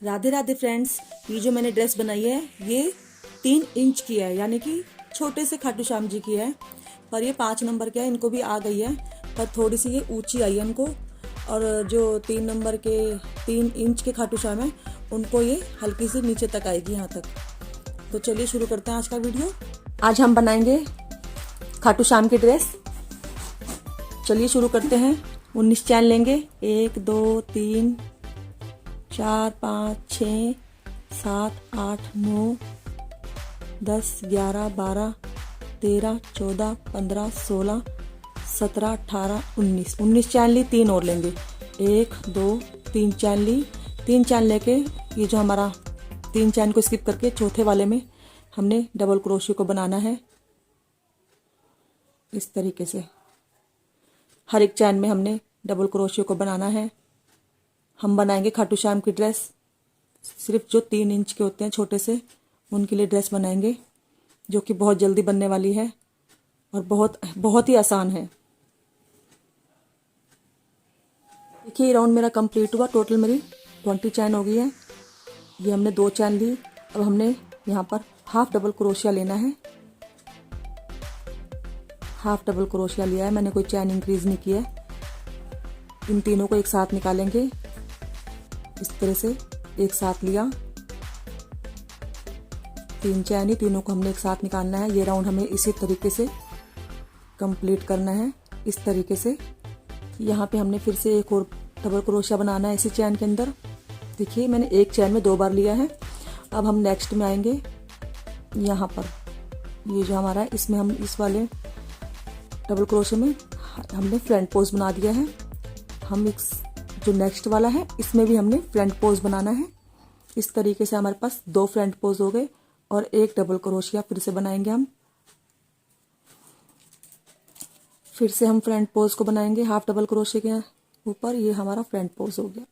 Radhe Radhe friends, ये जो मैंने ड्रेस बनाई है ये 3 इंच की है, यानी कि छोटे से खाटू श्याम जी की है। पर ये 5 नंबर के है, इनको भी आ गई है पर थोड़ी सी ये ऊंची आई है इनको। और जो 3 नंबर के 3 इंच के खाटू श्याम है उनको ये हल्की सी नीचे तक आएगी यहाँ तक। तो चलिए शुरू करते हैं आज का वीडियो। आज हम बनाएंगे खाटू श्याम की ड्रेस। चलिए शुरू करते हैं। 19 चैन लेंगे। 1 2 3 4 5 6 7 8 9 10 11 12 13 14 15 16 17 18 19 19 चैन ली। 3 और लेंगे। 1 2 3 चैन ली। 3 चैन लेके ये जो हमारा 3 चैन को स्किप करके चौथे वाले में हमने डबल क्रोशियो को बनाना है। इस तरीके से हर एक चैन में हमने डबल क्रोशियो को बनाना है। हम बनाएंगे खाटू श्याम की ड्रेस। सिर्फ जो 3 इंच के होते हैं छोटे से, उनके लिए ड्रेस बनाएंगे, जो कि बहुत जल्दी बनने वाली है और बहुत बहुत ही आसान है। देखिए ये राउंड मेरा कंप्लीट हुआ। टोटल मेरी 20 चैन हो गई है। ये हमने 2 चैन ली। अब हमने यहाँ पर हाफ डबल क्रोशिया लेना है। हाफ डबल क्रोशिया लिया है मैंने, कोई चैन इंक्रीज नहीं किया है। इन तीनों को एक साथ निकालेंगे। इस तरह से एक साथ लिया। 3 चैन ही, तीनों को हमने एक साथ निकालना है। ये राउंड हमें इसी तरीके से कंप्लीट करना है। इस तरीके से यहाँ पे हमने फिर से एक और डबल क्रोशिया बनाना है इसी चैन के अंदर। देखिए मैंने एक चैन में 2 बार लिया है। अब हम नेक्स्ट में आएंगे। यहाँ पर ये जो हमारा है, इसमें हम इस वाले डबल क्रोशिया में हमने फ्रंट पोज बना दिया है। हम इस जो नेक्स्ट वाला है इसमें भी हमने फ्रंट पोज बनाना है। इस तरीके से हमारे पास 2 फ्रंट पोज हो गए और एक डबल क्रोशिया फिर से बनाएंगे हम। फिर से हम फ्रंट पोज को बनाएंगे हाफ डबल क्रोशिया के ऊपर। ये हमारा फ्रंट पोज हो गया।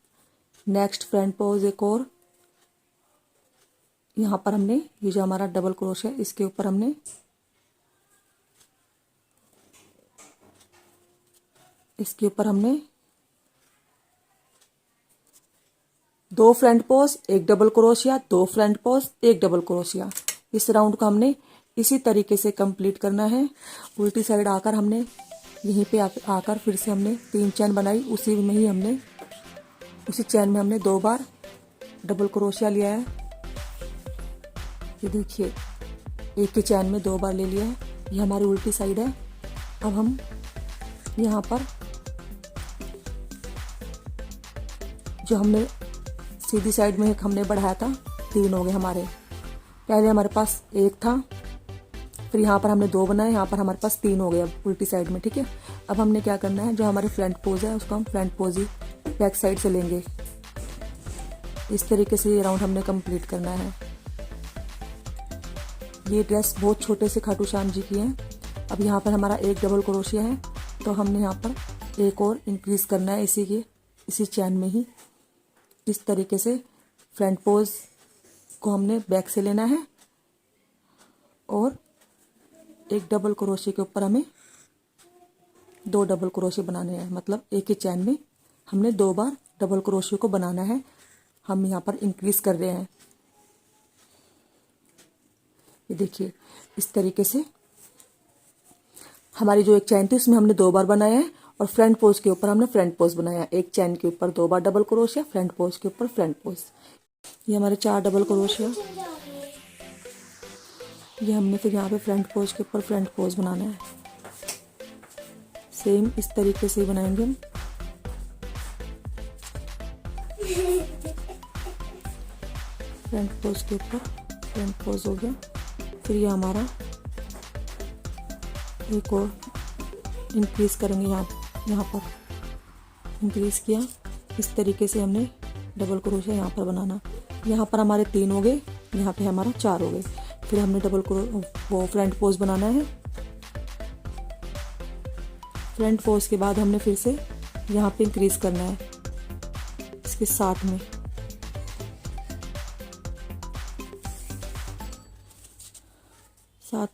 नेक्स्ट फ्रंट पोज एक और। यहाँ पर हमने ये जो हमारा डबल क्रोशिया इसके ऊपर हमने हमने 2 फ्रंट पोज, एक डबल क्रोशिया, 2 फ्रंट पोज, एक डबल क्रोशिया। इस राउंड को हमने इसी तरीके से कंप्लीट करना है। उल्टी साइड आकर हमने यहीं पे आकर फिर से हमने 3 चैन बनाई। उसी चैन में हमने 2 बार डबल क्रोशिया लिया है। ये देखिए एक ही चैन में 2 बार ले लिया है। ये हमारी उल्टी साइड है। अब हम यहाँ पर जो हमने सीधी साइड में एक हमने बढ़ाया था, 3 हो गए हमारे। पहले हमारे पास 1 था, फिर यहाँ पर हमने 2 बनाए, यहाँ पर हमारे पास 3 हो गए अब उल्टी साइड में। ठीक है, अब हमने क्या करना है, जो हमारे फ्रंट पोज है उसको हम फ्रंट पोज ही बैक साइड से लेंगे। इस तरीके से ये राउंड हमने कंप्लीट करना है। ये ड्रेस बहुत छोटे से खाटू श्याम जी की है। अब यहाँ पर हमारा एक डबल क्रोशिया है, तो हमने यहाँ पर एक और इंक्रीज करना है इसी चैन में ही। इस तरीके से फ्रंट पोज को हमने बैक से लेना है और एक डबल क्रोशिया के ऊपर हमें 2 डबल क्रोशिया बनाने हैं। मतलब एक ही चैन में हमने 2 बार डबल क्रोशिया को बनाना है। हम यहाँ पर इंक्रीज कर रहे हैं। ये देखिए इस तरीके से हमारी जो एक चैन थी उसमें हमने 2 बार बनाया है और फ्रंट पोज के ऊपर हमने फ्रंट पोज बनाया। एक चैन के ऊपर 2 बार डबल क्रोशिया, फ्रंट पोज के ऊपर फ्रंट पोज। ये हमारे 4 डबल क्रोशिया। ये हमने फिर यहाँ पे फ्रंट पोज के ऊपर फ्रंट पोज बनाना है। सेम इस तरीके से ही बनाएंगे हम। फ्रंट पोज के ऊपर फ्रंट पोज हो गया। फिर ये हमारा एक और इंक्रीज करेंगे। यहाँ पर इंक्रीज किया। इस तरीके से हमने डबल क्रोशिया यहाँ पर बनाना। यहाँ पर हमारे 3 हो गए, यहाँ पे हमारा 4 हो गए। फिर हमने वो फ्रंट पोज बनाना है। फ्रंट पोज के बाद हमने फिर से यहाँ पे इंक्रीज करना है इसके साथ में।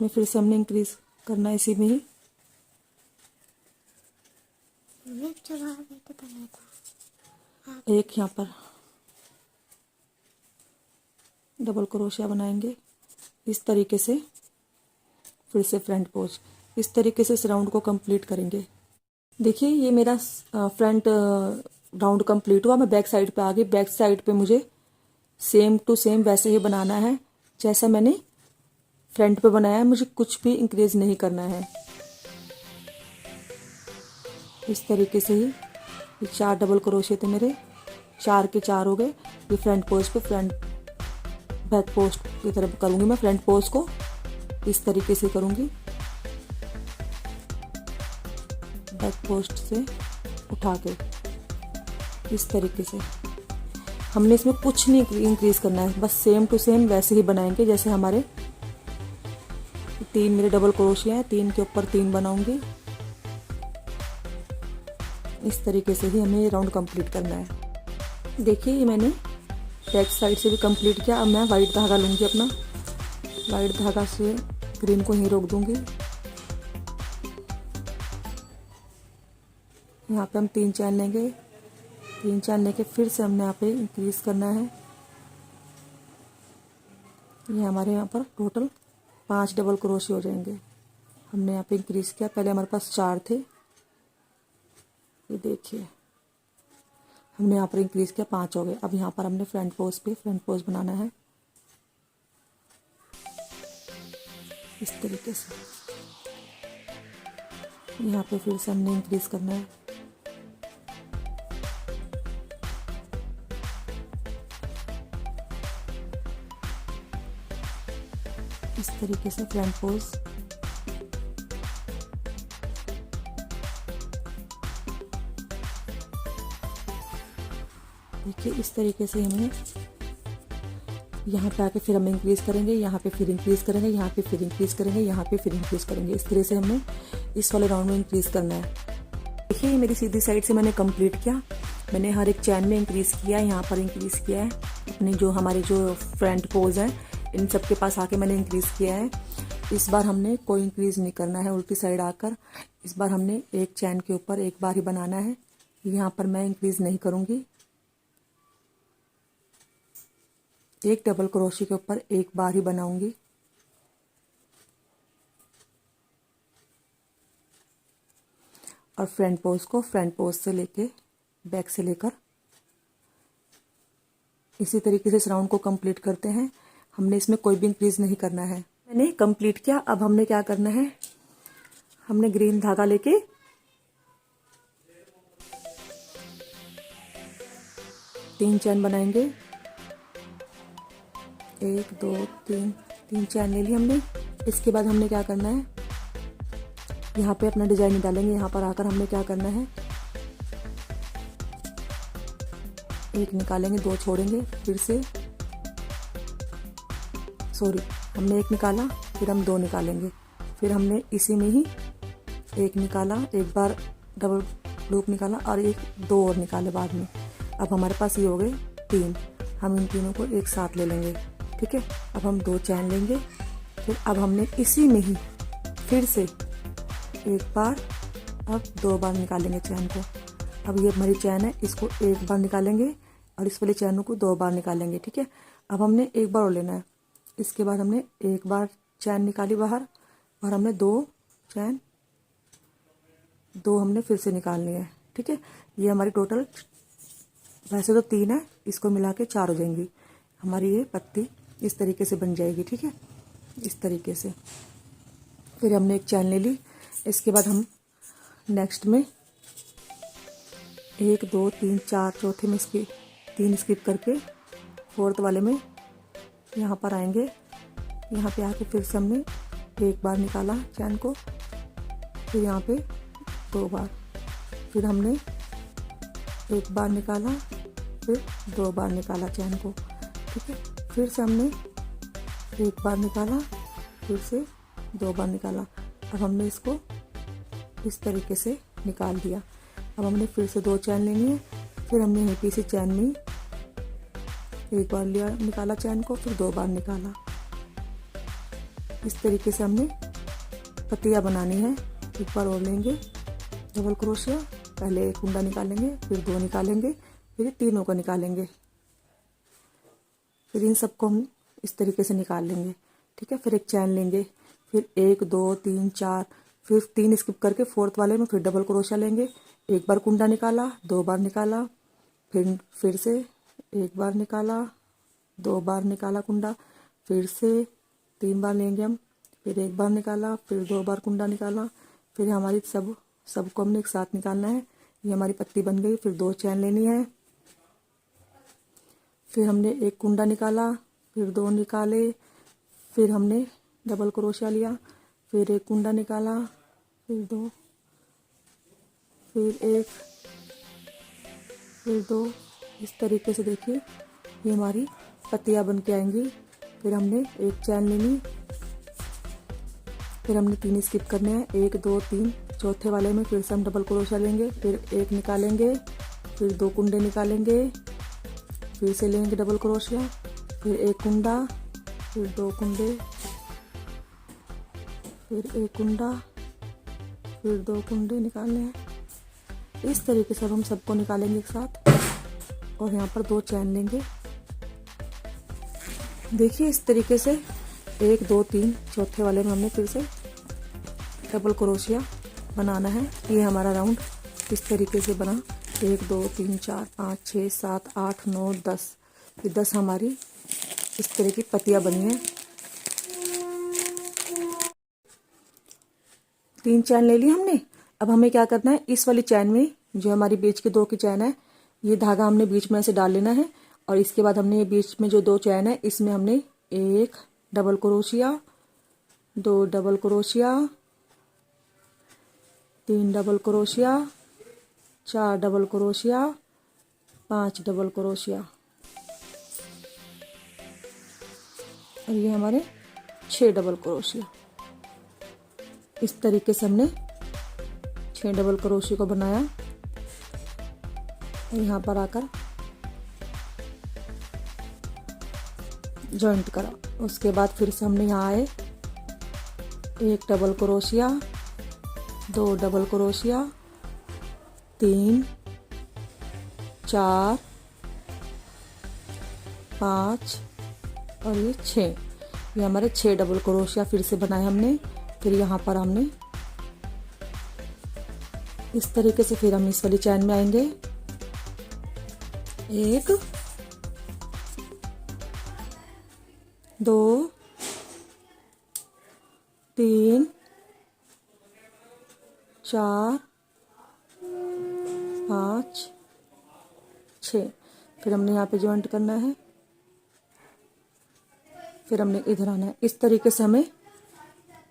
फिर से हमने इंक्रीज करना है इसी में ही। एक यहाँ पर डबल क्रोशिया बनाएंगे इस तरीके से। फिर से फ्रंट पोज, इस तरीके से इस राउंड को कंप्लीट करेंगे। देखिए ये मेरा फ्रंट राउंड कंप्लीट हुआ। मैं बैक साइड पे आ गई। बैक साइड पे मुझे सेम टू सेम वैसे ही बनाना है जैसा मैंने फ्रंट पे बनाया है। मुझे कुछ भी इंक्रीज नहीं करना है। इस तरीके से ही ये 4 डबल क्रोशिया थे मेरे, 4 के 4 हो गए। ये फ्रंट पोज पे फ्रंट बैक पोस्ट की तरफ करूँगी मैं। फ्रंट पोज को इस तरीके से करूँगी, बैक पोस्ट से उठा के इस तरीके से। हमने इसमें कुछ नहीं इंक्रीज करना है, बस सेम टू सेम वैसे ही बनाएंगे जैसे हमारे 3 मेरे डबल क्रोशिया है, 3 के ऊपर 3 बनाऊंगी। इस तरीके से ही हमें ये राउंड कंप्लीट करना है। देखिए ये मैंने बैक साइड से भी कंप्लीट किया। अब मैं वाइट धागा लूँगी अपना, वाइट धागा से ग्रीन को ही रोक दूँगी। यहाँ पे हम 3 चैन लेंगे, 3 चैन लेके फिर से हमने यहाँ पे इंक्रीज करना है। ये हमारे यहाँ पर टोटल 5 डबल क्रोशिया हो जाएंगे। हमने यहाँ पे इंक्रीज किया, पहले हमारे पास 4 थे। ये देखिए हमने यहाँ पर इंक्रीज किया, 5 हो गए। अब यहाँ पर हमने फ्रंट पोज पे फ्रंट पोज बनाना है इस तरीके से। यहाँ पे फिर से हमने इंक्रीज करना है। इस तरीके से फ्रंट पोज। देखिए इस तरीके से हमें यहाँ पे आके फिर हम इंक्रीज करेंगे, यहाँ पे फिर इंक्रीज करेंगे, यहाँ पे फिर इंक्रीज करेंगे, यहाँ पे फिर इंक्रीज करेंगे। इस तरह से हमने इस वाले राउंड में इंक्रीज करना है। देखिए ये मेरी सीधी साइड से मैंने कंप्लीट किया। मैंने हर एक चैन में इंक्रीज किया, यहाँ पर इंक्रीज किया है। अपने जो हमारे जो फ्रंट पोज है इन सब के पास आके मैंने इंक्रीज किया है। इस बार हमने कोई इंक्रीज नहीं करना है उल्टी साइड आकर। इस बार हमने एक चैन के ऊपर एक बार ही बनाना है। यहाँ पर मैं इंक्रीज नहीं करूँगी। एक डबल क्रोशिया के ऊपर एक बार ही बनाऊंगी। और फ्रंट पोज को फ्रंट पोज से लेके बैक से लेकर इसी तरीके से इस राउंड को कंप्लीट करते हैं। हमने इसमें कोई भी इंक्रीज नहीं करना है। मैंने कंप्लीट किया। अब हमने क्या करना है, हमने ग्रीन धागा लेके तीन चैन बनाएंगे। 1 2 3 3 चैन ले ली हमने। इसके बाद हमने क्या करना है, यहाँ पे अपना डिजाइन निकालेंगे। यहाँ पर आकर हमने क्या करना है, एक निकालेंगे, 2 छोड़ेंगे, फिर से हमने एक निकाला, फिर हम 2 निकालेंगे, फिर हमने इसी में ही एक निकाला, एक बार डबल लूप निकाला और 2 और निकाले बाद में। अब हमारे पास ये हो गए 3। हम इन तीनों को एक साथ ले लेंगे। ठीक है, अब हम 2 चैन लेंगे। फिर अब हमने इसी में ही फिर से एक बार, अब 2 बार निकालेंगे चैन को। अब ये हमारी चैन है, इसको एक बार निकालेंगे और इस वाले चैनों को 2 बार निकालेंगे। ठीक है, अब हमने एक बार और लेना है। इसके बाद हमने एक बार चैन निकाली बाहर और हमने 2 चैन, 2 हमने फिर से निकालनी है। ठीक है, ये हमारी टोटल वैसे तो 3 है, इसको मिला के 4 हो जाएंगी। हमारी ये पत्ती इस तरीके से बन जाएगी। ठीक है, इस तरीके से। फिर हमने एक चैन ले ली। इसके बाद हम नेक्स्ट में 1 2 3 4 चौथे में इसकी 3 स्किप करके 4th वाले में यहाँ पर आएंगे। यहाँ पे आके फिर से हमने एक बार निकाला चैन को, फिर यहाँ पे 2 बार, फिर हमने एक बार निकाला, फिर 2 बार निकाला चैन को। ठीक है, फिर से हमने एक बार निकाला, फिर से 2 बार निकाला। अब हमने इसको इस तरीके से निकाल दिया। अब हमने फिर से 2 चैन लेनी है। फिर हमने यहीं पे इसी चैन में एक बार लिया, निकाला चैन को, फिर 2 बार निकाला। इस तरीके से हमने पत्तियाँ बनानी है। एक बार और लेंगे डबल क्रोशिया, पहले एक कुंडा निकालेंगे, फिर 2 निकालेंगे, फिर तीनों को निकालेंगे। फिर इन सबको हम इस तरीके से निकाल लेंगे। ठीक है, फिर एक चैन लेंगे, फिर 1 2 3 4, फिर 3 स्किप करके फोर्थ वाले में फिर डबल क्रोशिया लेंगे। एक बार कुंडा निकाला, 2 बार निकाला, फिर से 1 बार निकाला, 2 बार निकाला कुंडा, फिर से 3 बार लेंगे हम, फिर 1 बार निकाला, फिर 2 बार कुंडा निकाला, फिर हमारी सबको हमने एक साथ निकालना है। ये हमारी पत्ती बन गई। फिर 2 चैन लेनी है, फिर हमने एक कुंडा निकाला, फिर 2 निकाले, फिर हमने डबल क्रोशिया लिया, फिर एक कुंडा निकाला, फिर 2, फिर 1, फिर 2। इस तरीके से देखिए ये हमारी पत्तियां बन के आएंगी। फिर हमने एक चैन लेनी, फिर हमने 3 स्किप करने हैं, 1 2 3। चौथे वाले में फिर से हम डबल क्रोशिया लेंगे, फिर 1 निकालेंगे, फिर 2 कुंडे निकालेंगे, फिर से लेंगे डबल क्रोशिया, फिर 1 कुंडा, फिर 2 कुंडे, फिर 1 कुंडा, फिर 2 कुंडे निकालने हैं। इस तरीके से हम सबको निकालेंगे एक साथ और यहाँ पर 2 चैन लेंगे। देखिए इस तरीके से 1 2 3 चौथे वाले में हमने फिर से डबल क्रोशिया बनाना है। ये हमारा राउंड इस तरीके से बना। 1 2 3 4 5 6 7 8 9 10। ये 10 हमारी इस तरह की पत्तियां बनी हैं। 3 चैन ले ली हमने। अब हमें क्या करना है, इस वाली चैन में जो हमारी बीच की 2 की चैन है, ये धागा हमने बीच में से डाल लेना है। और इसके बाद हमने ये बीच में जो 2 चैन है, इसमें हमने 1 double crochet, 2 double crochet, 3 double crochet, 4 double crochet, 5 double crochet, और ये हमारे 6 डबल क्रोशिया। इस तरीके से हमने 6 डबल क्रोशिया को बनाया। यहाँ पर आकर जॉइंट करा। उसके बाद फिर से हमने यहाँ आए, 1 डबल क्रोशिया, 2 डबल क्रोशिया, 3 4 5 और ये 6। ये हमारे 6 डबल क्रोशिया फिर से बनाए हमने। फिर यहाँ पर हमने इस तरीके से फिर हम इस वाली चैन में आएंगे, 1 2 3 4 5 6। फिर हमने यहाँ पे ज्वाइंट करना है, फिर हमने इधर आना है। इस तरीके से हमें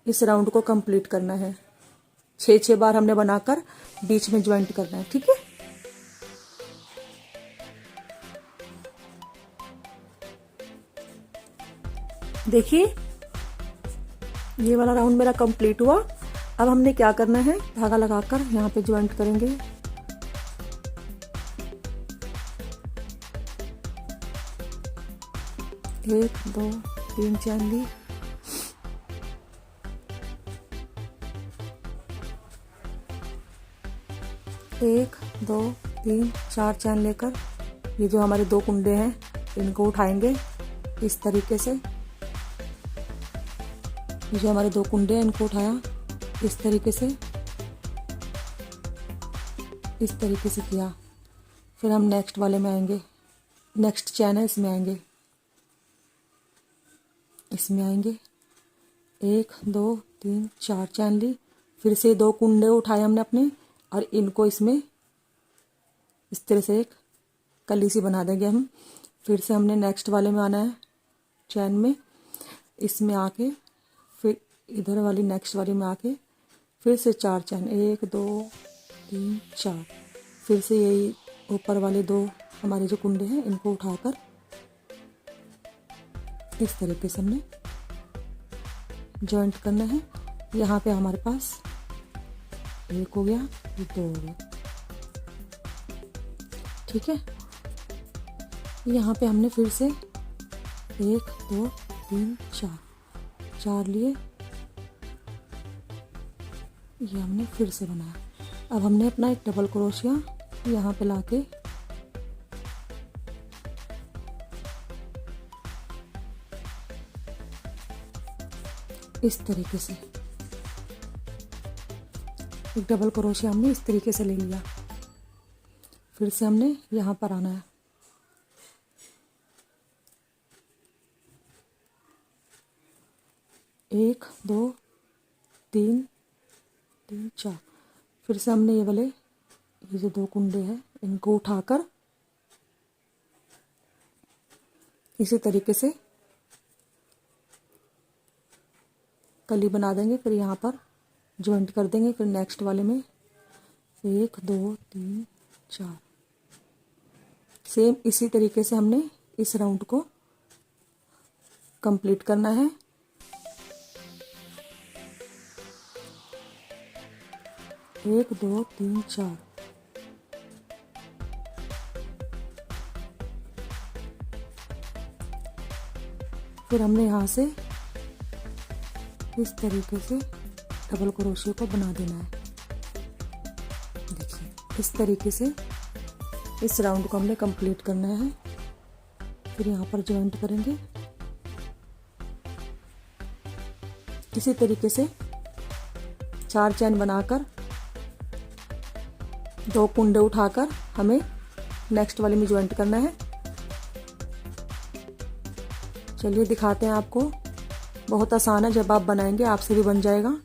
इस राउंड को कंप्लीट करना है। 6 बार हमने बनाकर बीच में ज्वाइंट करना है। ठीक है, देखिए ये वाला राउंड मेरा कंप्लीट हुआ। अब हमने क्या करना है, धागा लगाकर यहाँ पे ज्वाइंट करेंगे। एक 2 3 चैन ली, एक 2 3 4 चैन लेकर ये जो हमारे 2 कुंडे हैं इनको उठाएंगे इस तरीके से। ये जो हमारे 2 कुंडे हैं इनको उठाया इस तरीके से किया। फिर हम नेक्स्ट वाले में आएंगे, नेक्स्ट चैन है इसमें आएंगे, 1 2 3 4 चैन ली। फिर से 2 कुंडे उठाए हमने अपने और इनको इसमें इस तरह से एक कली सी बना देंगे हम। फिर से हमने नेक्स्ट वाले में आना है चैन में, इसमें आके फिर इधर वाली नेक्स्ट वाली में आके फिर से 4 चैन, 1 2 3 4। फिर से यही ऊपर वाले 2 हमारे जो कुंडे हैं इनको उठाकर इस तरीके से हमने जॉइंट करना है। यहाँ पे हमारे पास 1 हो गया, 2 हो गया। ठीक है, यहाँ पे हमने फिर से 1 2 3 4 लिए, ये हमने फिर से बनाया। अब हमने अपना एक डबल क्रोशिया यहाँ पे लाके इस तरीके से एक डबल क्रोशिया हमने इस तरीके से ले लिया। फिर से हमने यहाँ पर आना है, एक दो तीन तीन चार। फिर से हमने ये वाले ये जो 2 कुंडे हैं इनको उठाकर इसी तरीके से कली बना देंगे। फिर यहाँ पर ज्वाइंट कर देंगे। फिर नेक्स्ट वाले में 1 2 3 4 सेम इसी तरीके से हमने इस राउंड को कंप्लीट करना है। एक दो तीन चार। फिर हमने यहाँ से इस तरीके से डबल क्रोशिया को बना देना है। देखिए इस तरीके से इस राउंड को हमने कंप्लीट करना है। फिर यहाँ पर ज्वाइंट करेंगे इसी तरीके से 4 चैन बनाकर 2 कुंडे उठाकर हमें नेक्स्ट वाले में ज्वाइंट करना है। चलिए दिखाते हैं आपको। बहुत आसान है, जब आप बनाएंगे आपसे भी बन जाएगा।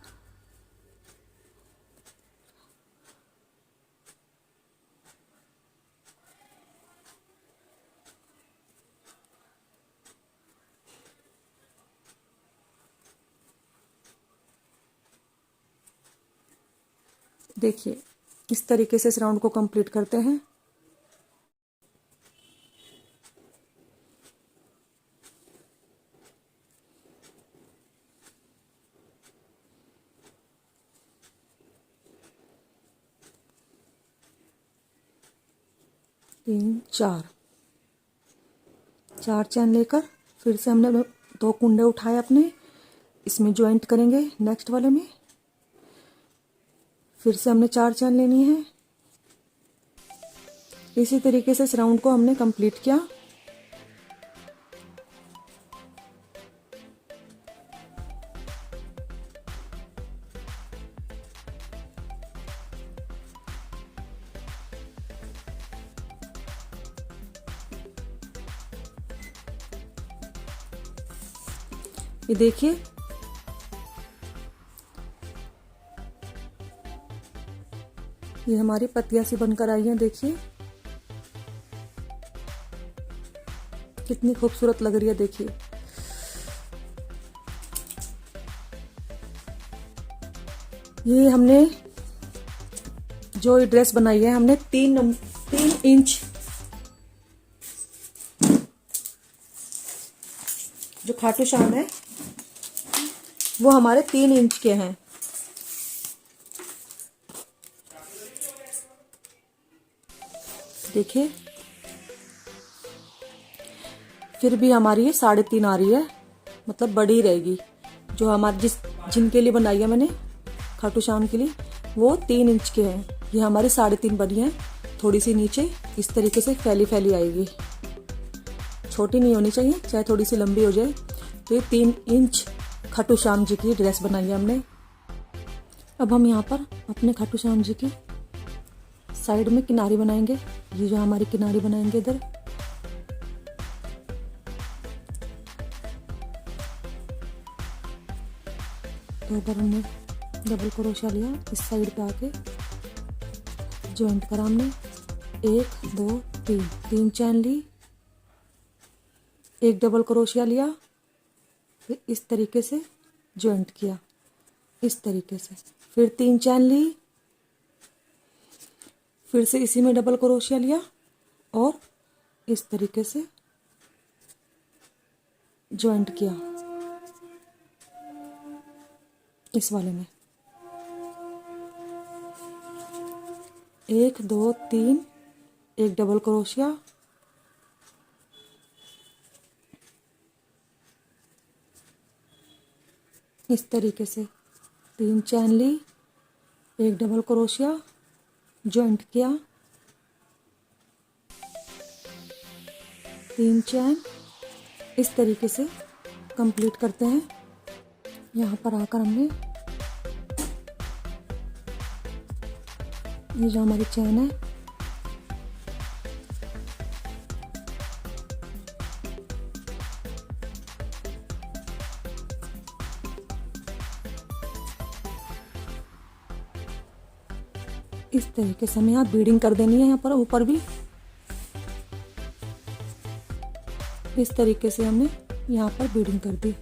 देखिए इस तरीके से इस राउंड को कंप्लीट करते हैं। तीन चार 4 चैन लेकर फिर से हमने 2 कुंडे उठाए अपने, इसमें ज्वाइंट करेंगे नेक्स्ट वाले में। फिर से हमने 4 चैन लेनी है। इसी तरीके से इस राउंड को हमने कंप्लीट किया। ये देखिए ये हमारी पत्तियां सी बनकर आई हैं। देखिए कितनी खूबसूरत लग रही है। देखिए ये हमने जो ये ड्रेस बनाई है हमने 3 इंच जो खाटू श्याम है वो हमारे 3 इंच के हैं। देखिए फिर भी हमारी ये 3.5 आ रही है, मतलब बड़ी रहेगी। जो हमारी जिनके लिए बनाई है मैंने खाटू श्याम के लिए वो 3 इंच के हैं। ये हमारी 3.5 बनी है। थोड़ी सी नीचे इस तरीके से फैली फैली आएगी, छोटी नहीं होनी चाहिए, चाहे थोड़ी सी लंबी हो जाए। तो ये 3 इंच खाटू श्याम जी की ड्रेस बनाई है हमने। अब हम यहाँ पर अपने खाटू श्याम जी की साइड में किनारी बनाएंगे। ये जो हमारी किनारी बनाएंगे इधर, तो इधर हमने डबल क्रोशिया लिया, इस साइड पे आके ज्वाइंट करा हमने। 1 2 3 चैन ली, एक डबल क्रोशिया लिया, फिर इस तरीके से ज्वाइंट किया इस तरीके से। फिर 3 चैन ली, फिर से इसी में डबल क्रोशिया लिया और इस तरीके से ज्वाइंट किया इस वाले में। 1 2 3 एक डबल क्रोशिया, इस तरीके से 3 चैन ली, एक डबल क्रोशिया, ज्वाइंट किया, 3 चैन, इस तरीके से कंप्लीट करते हैं। यहाँ पर आकर हमने ये जो हमारी चैन है इस तरीके से हमें यहाँ बीडिंग कर देनी है। यहाँ पर ऊपर भी इस तरीके से हमने यहाँ पर बीडिंग कर दी।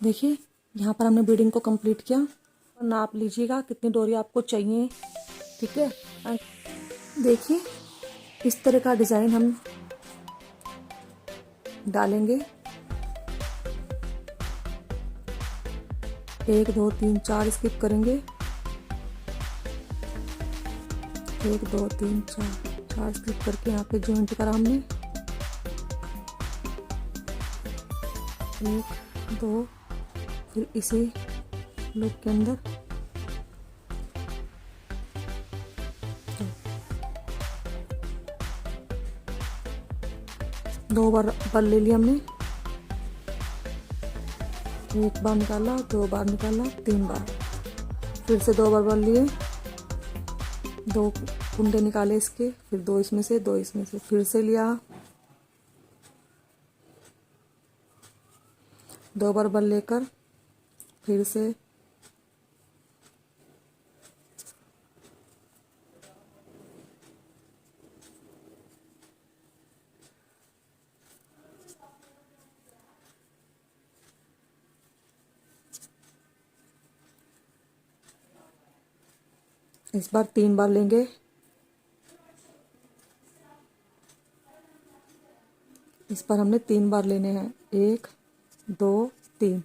देखिए यहाँ पर हमने बीडिंग को कंप्लीट किया। नाप लीजिएगा कितनी डोरी आपको चाहिए, ठीक है। देखिए इस तरह का डिज़ाइन हम डालेंगे। 1 2 3 4 स्किप करेंगे। 1 2 3 4 स्किप करके यहाँ पे जॉइंट करा हमने। 1 2 फिर इसी लूप के अंदर 2 बार बल ले लिया हमने। 1 बार निकाला, 2 बार निकाला, 3 बार, फिर से 2 बार बल लिए, 2 कुंडे निकाले इसके, फिर 2 इसमें से, 2 इसमें से, फिर से लिया, 2 बार बल लेकर फिर से इस बार 3 बार लेंगे। इस बार हमने 3 बार लेने हैं। 1 2 3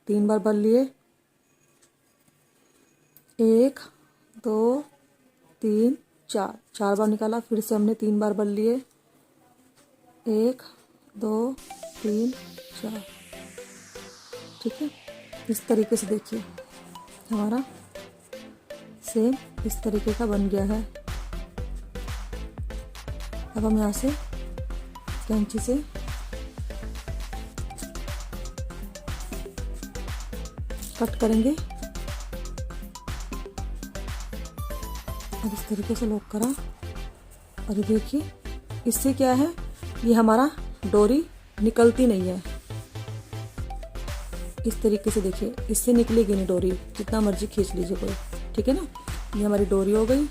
3 बार बल लिए। 1 2 3 4 बार निकाला, फिर से हमने 3 बार बल लिए। 1 2 3 4, ठीक है। इस तरीके से देखिए हमारा सेम इस तरीके का बन गया है। अब हम यहाँ से कैंची से कट करेंगे और इस तरीके से लॉक करा। और ये देखिए इससे क्या है, ये हमारा डोरी निकलती नहीं है। इस तरीके से देखिए इससे निकलेगी नहीं डोरी, जितना मर्जी खींच लीजिए कोई, ठीक है ना। ये हमारी डोरी हो गई,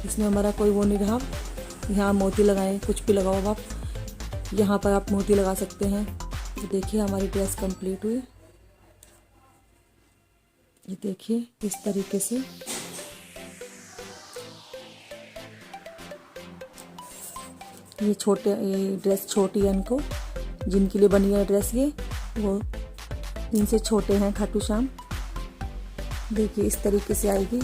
इसमें हमारा कोई वो नहीं रहा। यहाँ मोती लगाएं, कुछ भी लगाओ आप, यहाँ पर आप मोती लगा सकते हैं। तो देखिए हमारी ड्रेस कंप्लीट हुई। ये देखिए इस तरीके से ये ड्रेस छोटी है, इनको जिनके लिए बनी है ड्रेस ये वो इनसे छोटे हैं खाटू श्याम। देखिए इस तरीके से आएगी।